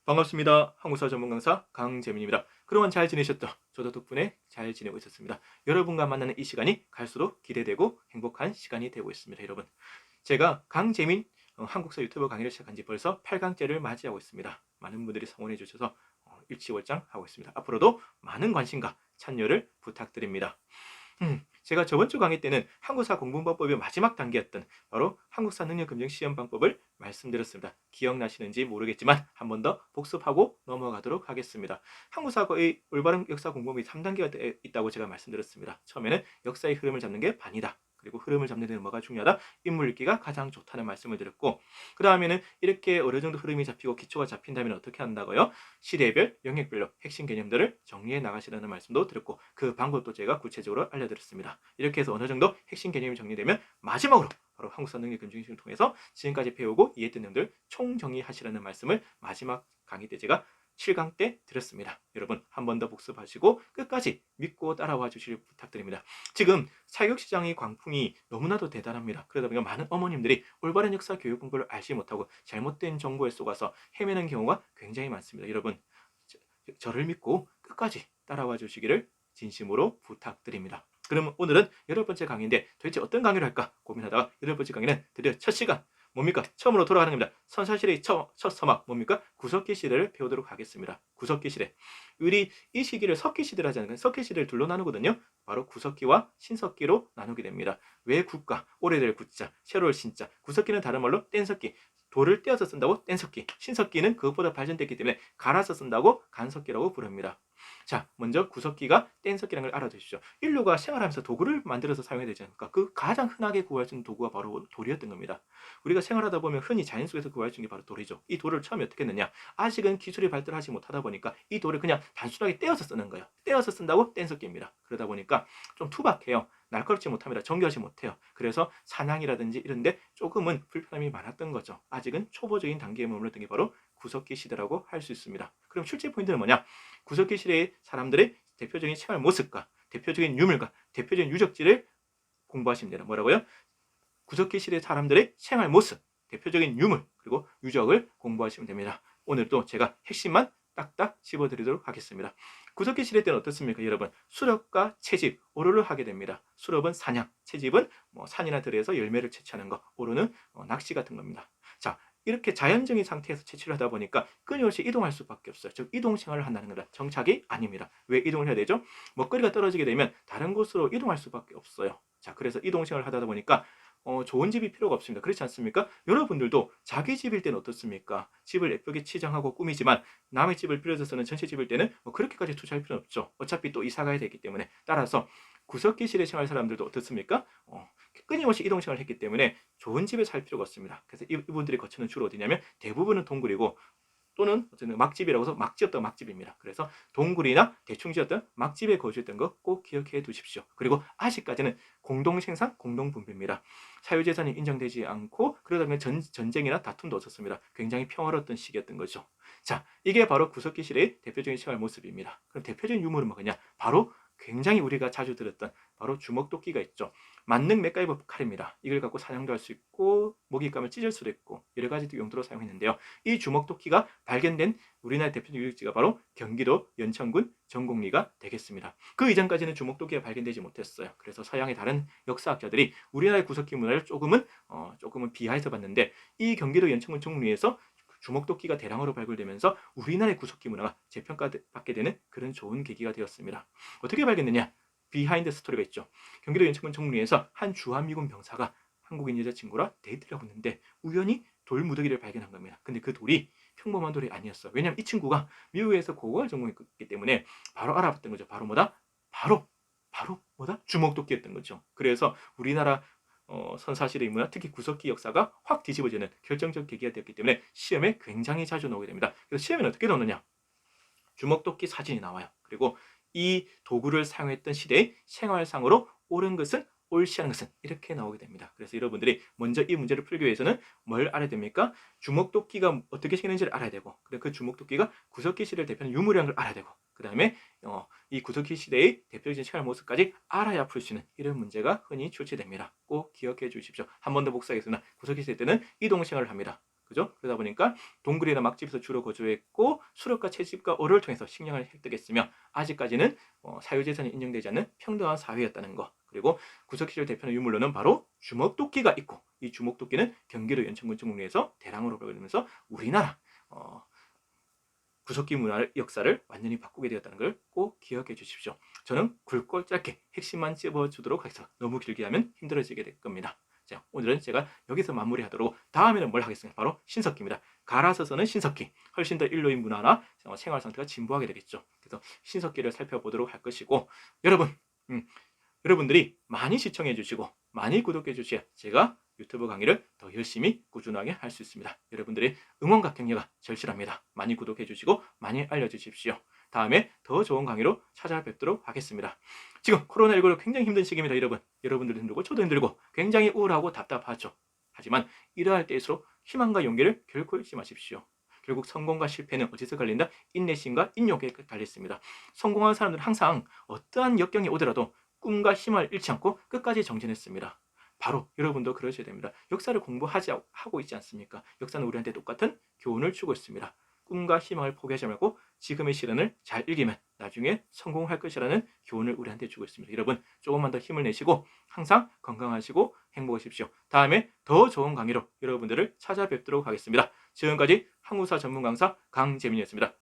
반갑습니다. 한국사 전문 강사 강재민입니다. 그동안 잘 지내셨죠? 저도 덕분에 잘 지내고 있었습니다. 여러분과 만나는 이 시간이 갈수록 기대되고 행복한 시간이 되고 있습니다. 여러분, 제가 강재민 한국사 유튜브 강의를 시작한 지 벌써 8강째를 맞이하고 있습니다. 많은 분들이 성원해 주셔서 일치월장하고 있습니다. 앞으로도 많은 관심과 참여를 부탁드립니다. 제가 저번 주 강의 때는 한국사 공부방법의 마지막 단계였던 바로 한국사 능력검증 시험 방법을 말씀드렸습니다. 기억나시는지 모르겠지만 한 번 더 복습하고 넘어가도록 하겠습니다. 한국사의 올바른 역사 공부 및 3단계가 있다고 제가 말씀드렸습니다. 처음에는 역사의 흐름을 잡는 게 반이다. 그리고 흐름을 잡는 데는 뭐가 중요하다? 인물 읽기가 가장 좋다는 말씀을 드렸고, 그 다음에는 이렇게 어느 정도 흐름이 잡히고 기초가 잡힌다면 어떻게 한다고요? 시대별, 영역별로 핵심 개념들을 정리해 나가시라는 말씀도 드렸고, 그 방법도 제가 구체적으로 알려드렸습니다. 이렇게 해서 어느 정도 핵심 개념이 정리되면 마지막으로 바로 한국사 능력검증을 통해서 지금까지 배우고 이해했던 내용들 총정리하시라는 말씀을 마지막 강의 때 제가 7강 때 드렸습니다. 여러분 한 번 더 복습하시고 끝까지 믿고 따라와 주시길 부탁드립니다. 지금 사교육시장의 광풍이 너무나도 대단합니다. 그러다 보니까 많은 어머님들이 올바른 역사 교육 공부를 알지 못하고 잘못된 정보에 속아서 헤매는 경우가 굉장히 많습니다. 여러분 저를 믿고 끝까지 따라와 주시기를 진심으로 부탁드립니다. 그럼 오늘은 8번째 강의인데 도대체 어떤 강의를 할까 고민하다가 8번째 강의는 드디어 첫 시간 뭡니까? 처음으로 돌아가는 겁니다. 선사시대의 첫 서막 뭡니까? 구석기 시대를 배우도록 하겠습니다. 구석기 시대. 우리 이 시기를 석기 시대를 하지 않을까요? 석기 시대를 둘로 나누거든요. 바로 구석기와 신석기로 나누게 됩니다. 왜 국가? 오래될 구자, 새로울 신자. 구석기는 다른 말로 뗀석기. 돌을 떼어서 쓴다고 뗀석기. 신석기는 그것보다 발전됐기 때문에 갈아서 쓴다고 간석기라고 부릅니다. 자, 먼저 구석기가 뗀석기라는 걸 알아두십시오. 인류가 생활하면서 도구를 만들어서 사용해야 되지 않습니까? 그 가장 흔하게 구할 수 있는 도구가 바로 돌이었던 겁니다. 우리가 생활하다 보면 흔히 자연 속에서 구할 수 있는 게 바로 돌이죠. 이 돌을 처음에 어떻게 했느냐? 아직은 기술이 발달하지 못하다 보니까 이 돌을 그냥 단순하게 떼어서 쓰는 거예요. 떼어서 쓴다고 뗀석기입니다. 그러다 보니까 좀 투박해요. 날카롭지 못합니다. 정교하지 못해요. 그래서 사냥이라든지 이런데 조금은 불편함이 많았던 거죠. 아직은 초보적인 단계에 머물렀던 게 바로 구석기 시대라고 할 수 있습니다. 그럼 실제 포인트는 뭐냐? 구석기 시대의 사람들의 대표적인 생활 모습과 대표적인 유물과 대표적인 유적지를 공부하시면 됩니다. 뭐라고요? 구석기 시대 사람들의 생활 모습, 대표적인 유물, 그리고 유적을 공부하시면 됩니다. 오늘도 제가 핵심만 딱딱 집어드리도록 하겠습니다. 구석기 시대 때는 어떻습니까? 여러분, 수렵과 채집, 오로를 하게 됩니다. 수렵은 사냥, 채집은 산이나 들에서 열매를 채취하는 거, 오로는 낚시 같은 겁니다. 자, 이렇게 자연적인 상태에서 채취를 하다 보니까 끊임없이 이동할 수밖에 없어요. 즉 이동 생활을 한다는 거다. 정착이 아닙니다. 왜 이동을 해야 되죠? 먹거리가 떨어지게 되면 다른 곳으로 이동할 수밖에 없어요. 자, 그래서 이동 생활을 하다 보니까 좋은 집이 필요가 없습니다. 그렇지 않습니까? 여러분들도 자기 집일 때는 어떻습니까? 집을 예쁘게 치장하고 꾸미지만 남의 집을 빌려서는 전세 집일 때는 그렇게까지 투자할 필요는 없죠. 어차피 또 이사 가야 되기 때문에. 따라서 구석기 시대 생활 사람들도 어떻습니까? 끊임없이 이동 생활을 했기 때문에 좋은 집에 살 필요가 없습니다. 그래서 이분들이 거처는 주로 어디냐면 대부분은 동굴이고 또는 어쨌든 막집이라고 해서 막지었던 막집입니다. 그래서 동굴이나 대충 지었던 막집에 거주했던 거 꼭 기억해 두십시오. 그리고 아직까지는 공동생산, 공동분배입니다. 사유재산이 인정되지 않고 그러다 보면 전쟁이나 다툼도 없었습니다. 굉장히 평화로웠던 시기였던 거죠. 자, 이게 바로 구석기 시대의 대표적인 생활 모습입니다. 그럼 대표적인 유물은 뭐냐? 바로 굉장히 우리가 자주 들었던 바로 주먹도끼가 있죠. 만능 맥가이버 칼입니다. 이걸 갖고 사냥도 할 수 있고 먹잇감을 찢을 수도 있고 여러 가지 용도로 사용했는데요. 이 주먹도끼가 발견된 우리나라의 대표적 유적지가 바로 경기도 연천군 전곡리가 되겠습니다. 그 이전까지는 주먹도끼가 발견되지 못했어요. 그래서 서양의 다른 역사학자들이 우리나라의 구석기 문화를 조금은 비하해서 봤는데 이 경기도 연천군 전곡리에서 주먹도끼가 대량으로 발굴되면서 우리나라의 구석기 문화가 재평가받게 되는 그런 좋은 계기가 되었습니다. 어떻게 발견됐냐? 비하인드 스토리가 있죠. 경기도 연천군 정리에서 한 주한미군 병사가 한국인 여자친구랑 데이트를 하고 있는데 우연히 돌 무더기를 발견한 겁니다. 근데 그 돌이 평범한 돌이 아니었어. 왜냐하면 이 친구가 미국에서 고고학을 전공했기 때문에 바로 알아봤던 거죠. 바로 뭐다? 바로 뭐다? 주먹도끼였던 거죠. 그래서 우리나라 선사시대의 문화, 특히 구석기 역사가 확 뒤집어지는 결정적 계기가 되었기 때문에 시험에 굉장히 자주 나오게 됩니다. 그래서 시험에는 어떻게 나오느냐? 주먹도끼 사진이 나와요. 그리고 이 도구를 사용했던 시대의 생활상으로 옳은 것은 옳지 않은 것은 이렇게 나오게 됩니다. 그래서 여러분들이 먼저 이 문제를 풀기 위해서는 뭘 알아야 됩니까? 주먹도끼가 어떻게 생겼는지를 알아야 되고, 그리고 그 주먹도끼가 구석기 시대를 대표하는 유물이라는 걸 알아야 되고, 그 다음에 이 구석기 시대의 대표적인 생활 모습까지 알아야 풀 수 있는 이런 문제가 흔히 출제됩니다. 꼭 기억해 주십시오. 한 번 더 복사하겠습니다. 구석기 시대 때는 이동 생활을 합니다. 그죠? 그러다 보니까 동굴이나 막집에서 주로 거주했고 수렵과 채집과 어를 통해서 식량을 획득했으며 아직까지는 사유재산이 인정되지 않는 평등한 사회였다는 거. 그리고 구석기를 대표하는 유물로는 바로 주먹도끼가 있고 이 주먹도끼는 경기도 연천군청 국내에서 대량으로 발견되면서 우리나라 구석기 문화 역사를 완전히 바꾸게 되었다는 걸 꼭 기억해 주십시오. 저는 굵고 짧게 핵심만 찝어주도록 하겠습니다. 너무 길게 하면 힘들어지게 될 겁니다. 자, 오늘은 제가 여기서 마무리하도록 다음에는 뭘 하겠습니까? 바로 신석기입니다. 갈아서서는 신석기. 훨씬 더 인류의 문화나 생활 상태가 진보하게 되겠죠. 그래서 신석기를 살펴보도록 할 것이고 여러분, 여러분들이 많이 시청해 주시고 많이 구독해 주셔야 제가 유튜브 강의를 더 열심히 꾸준하게 할 수 있습니다. 여러분들의 응원과 격려가 절실합니다. 많이 구독해 주시고 많이 알려주십시오. 다음에 더 좋은 강의로 찾아뵙도록 하겠습니다. 지금 코로나19로 굉장히 힘든 시기입니다. 여러분들도 힘들고 저도 힘들고 굉장히 우울하고 답답하죠. 하지만 이러할 때일수록 희망과 용기를 결코 잊지 마십시오. 결국 성공과 실패는 어디서 갈린다? 인내심과 인욕에 달렸습니다. 성공한 사람들은 항상 어떠한 역경이 오더라도 꿈과 희망을 잃지 않고 끝까지 정진했습니다. 바로 여러분도 그러셔야 됩니다. 역사를 공부하고 있지 않습니까? 역사는 우리한테 똑같은 교훈을 주고 있습니다. 꿈과 희망을 포기하지 말고 지금의 시련을 잘 이기면 나중에 성공할 것이라는 교훈을 우리한테 주고 있습니다. 여러분 조금만 더 힘을 내시고 항상 건강하시고 행복하십시오. 다음에 더 좋은 강의로 여러분들을 찾아뵙도록 하겠습니다. 지금까지 한국사 전문 강사 강재민이었습니다.